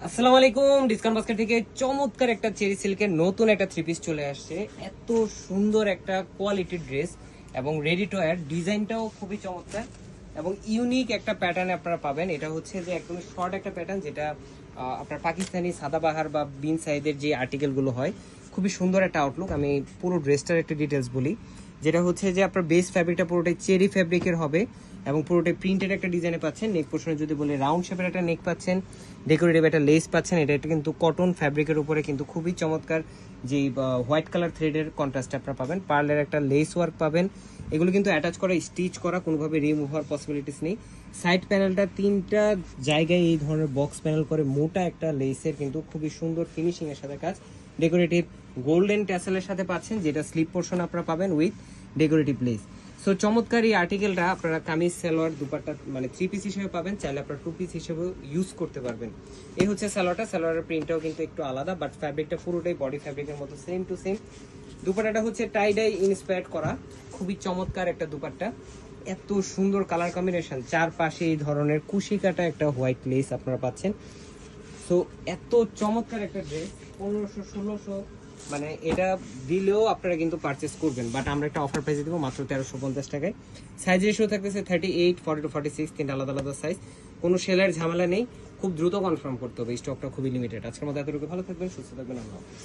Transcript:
আসসালামু আলাইকুম। Discount basket থেকে চমৎকার একটা চেরি সিল্কের নতুন একটা থ্রি পিস চলে আসছে। এত সুন্দর একটা কোয়ালিটির ড্রেস এবং রেডি টু ওয়্যার, ডিজাইনটাও খুবই চমৎকার এবং ইউনিক একটা প্যাটার্ন আপনারা পাবেন। এটা হচ্ছে যে একদম শর্ট একটা প্যাটার্ন, যেটা আপনার পাকিস্তানি সাদাবাহার বা বিন সাইজের যে আর্টিকেলগুলো হয়, খুবই সুন্দর একটা আউটলুক। আমি পুরো ড্রেসটার একটা ডিটেলস বলি, যেটা হচ্ছে যে আপনার বেস ফ্যাব্রিকটা পুরোটাই চেরি ফ্যাব্রিকের হবে এবং পুরোটাই প্রিন্টেড একটা ডিজাইনে পাচ্ছেন। নেক পোর্শনে যদি বলি রাউন্ড শেপের একটা নেক পাচ্ছেন, ডেকোরেটিভ একটা লেস পাচ্ছেন। এটা কিন্তু কটন ফ্যাব্রিকের উপরে কিন্তু খুবই চমৎকার যে হোয়াইট কালার থ্রেডের কন্ট্রাস্ট আপনারা পাবেন। পার্লের একটা লেস ওয়ার্ক পাবেন। এগুলো কিন্তু অ্যাটাচ করা, স্টিচ করা, কোনোভাবে রিমুভ হওয়ার পসিবিলিটিস নেই। সাইড প্যানেলটা তিনটা জায়গায় এই ধরনের বক্স প্যানেল করে মোটা একটা লেসের কিন্তু খুবই সুন্দর ফিনিশিং এর সাথে কাজ। ডেকোরেটিভ গোল্ডেন ট্যাসেলের সাথে পাচ্ছেন, যেটা স্লিপ পোর্শন আপনারা পাবেন উইথ ডেকোরেটিভ লেস। সো চমৎকার এই আর্টিকেলটা আপনারা কামিজ, সালোয়ার, দুপাট্টা মানে থ্রি পিস হিসেবে পাবেন, চাইলে আপনারা টু পিস হিসেবেও ইউজ করতে পারবেন। এই হচ্ছে সালোয়ারটা। সালোয়ারের প্রিন্টটাও কিন্তু একটু আলাদা, বাট ফ্যাব্রিকটা পুরোটাই বডি ফ্যাব্রিকের মতো সেম টু সেম। দুপাট্টাটা হচ্ছে টাই ডাই ইন্সপায়ার্ড করা, খুবই চমৎকার একটা দুপাট্টা। এত সুন্দর কালার কম্বিনেশন, চারপাশে এই ধরনের কুশি কাটা একটা হোয়াইট লেস আপনারা পাচ্ছেন। সো এত চমৎকার একটা ড্রেস 1500-1600 মানে এটা দিলেও আপনারা কিন্তু পারচেস করবেন, বাট আমরা একটা অফার প্রাইসে দেবো মাত্র 1350 টাকায়। সাইজ রেশিও থাকতেছে 38, 40 to 46, তিনটা আলাদা আলাদা সাইজ। কোনো সেলের ঝামেলা নেই, খুব দ্রুত কনফার্ম করতে হবে, স্টকটা খুবই লিমিটেড। আজকের মতো এতটুকু, ভালো থাকবেন, সুস্থ থাকবেন, আল্লাহ হাফেজ।